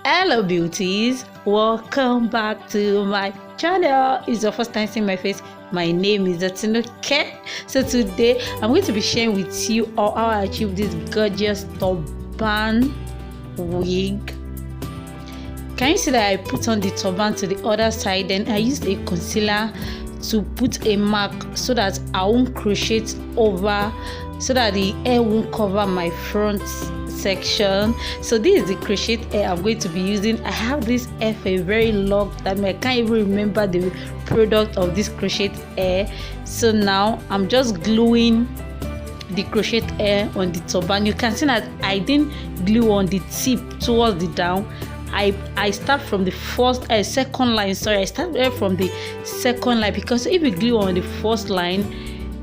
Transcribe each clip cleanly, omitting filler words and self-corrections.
Hello beauties, welcome back to my channel. If it's your first time seeing my face, my name is Atinuke. So today I'm going to be sharing with you how I achieved this gorgeous turban wig. Can you see that I put on the turban to the other side, then I used a concealer to put a mark so that I won't crochet it over, so that the hair won't cover my front section. So this is the crochet hair I'm going to be using. I have this hair for a very long time. I can't even remember the product of this crochet hair. So now I'm just gluing the crochet hair on the turban. You can see that I didn't glue on the tip towards the down. I start from the second line. Sorry, I started from the second line, because if you glue on the first line,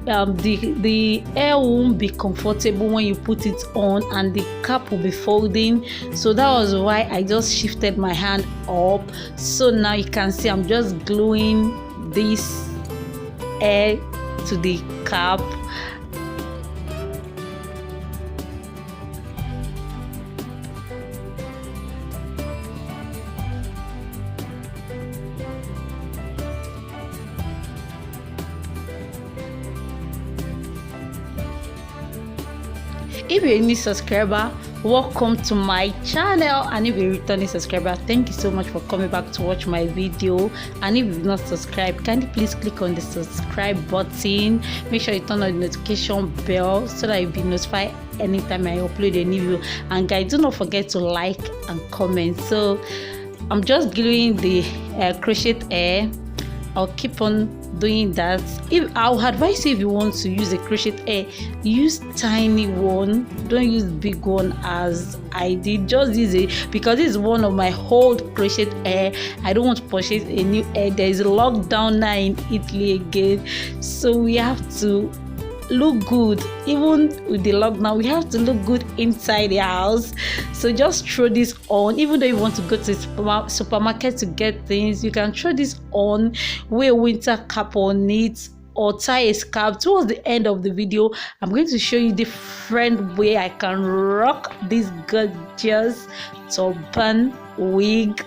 the hair won't be comfortable when you put it on, and the cap will be folding. So that was why I just shifted my hand up. So now you can see I'm just gluing this hair to the cap. If you're a new subscriber, welcome to my channel, and if you're a returning subscriber, thank you so much for coming back to watch my video. And if you've not subscribed, can you please click on the subscribe button? Make sure you turn on the notification bell so that you'll be notified anytime I upload a new video. And guys, do not forget to like and comment. So I'm just gluing the crochet hair. I'll keep on doing that. I'll advise you, if you want to use a crochet hair, use tiny one, don't use big one as I did. Just use it, because this is one of my old crochet hair. I don't want to purchase a new hair. There is a lockdown now in Italy again, so we have to look good. Even with the lockdown, we have to look good inside the house. So just throw this on. Even though you want to go to the supermarket to get things, you can throw this on, wear a winter cap on it, or tie a scarf. Towards the end of the video, I'm going to show you different way I can rock this gorgeous turban wig.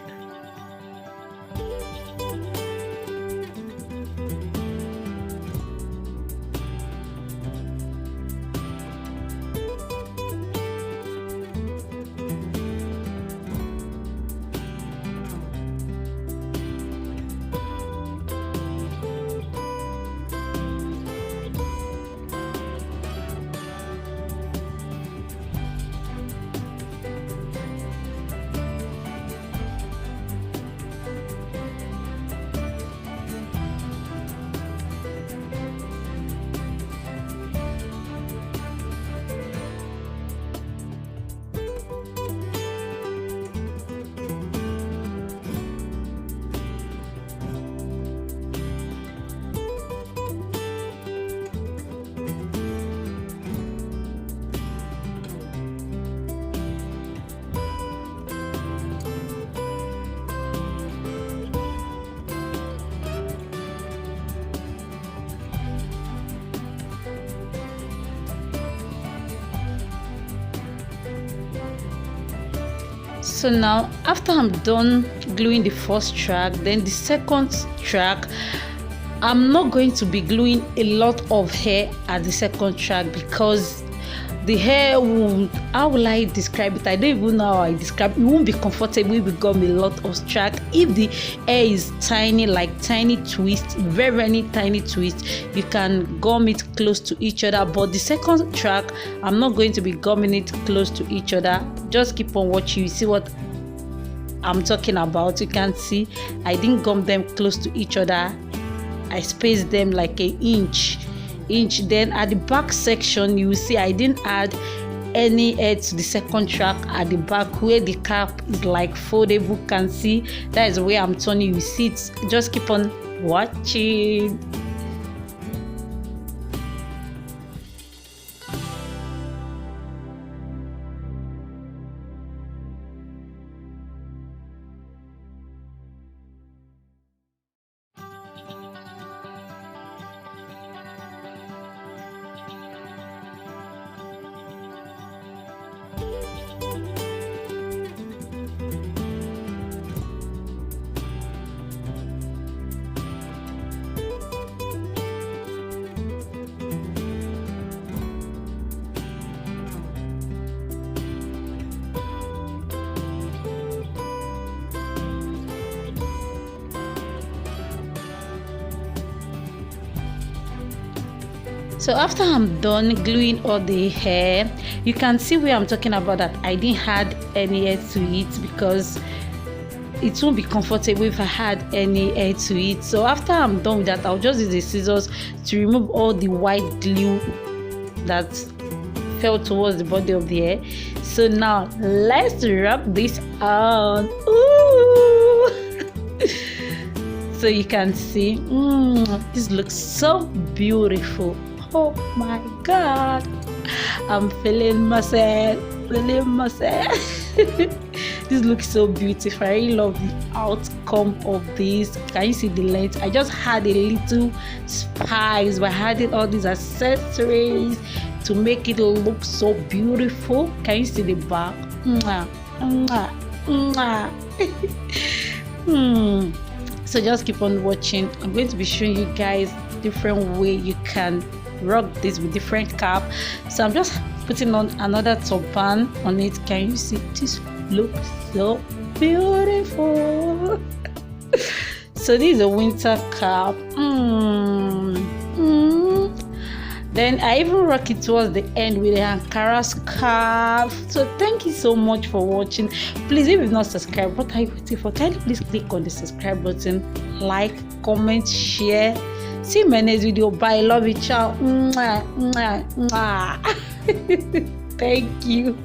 So now, after I'm done gluing the first track, then the second track, I'm not going to be gluing a lot of hair at the second track, because the hair won't, how will I describe it? I don't even know how I describe it. It won't be comfortable if you gum a lot of track. If the hair is tiny, like tiny twist, very tiny twist, you can gum it close to each other. But the second track, I'm not going to be gumming it close to each other. Just keep on watching, you see what I'm talking about. You can see I didn't gum them close to each other. I spaced them like an inch. Then at the back section, you will see I didn't add any hair to the second track at the back, where the cap is like foldable. You can see that is where I'm turning. You see it. Just keep on watching. So after I'm done gluing all the hair, you can see where I'm talking about that I didn't add any hair to it because it won't be comfortable if I had any hair to it. So after I'm done with that, I'll just use the scissors to remove all the white glue that fell towards the body of the hair. So now let's rub this on. Ooh. So you can see this looks so beautiful. Oh my god, I'm feeling myself. This looks so beautiful. I really love the outcome of this. Can you see the length? I just had a little spice by adding all these accessories to make it look so beautiful. Can you see the back? So just keep on watching. I'm going to be showing you guys different way you can rock this with different cap. So I'm just putting on another turban on it. Can you see? This looks so beautiful. So this is a winter cap. Then I even rock it towards the end with the Ankara scarf. So thank you so much for watching. Please, if you've not subscribed, what are you waiting for? Kindly please click on the subscribe button, like, comment, share. See you in my next video. Bye. Love you. Ciao. Thank you.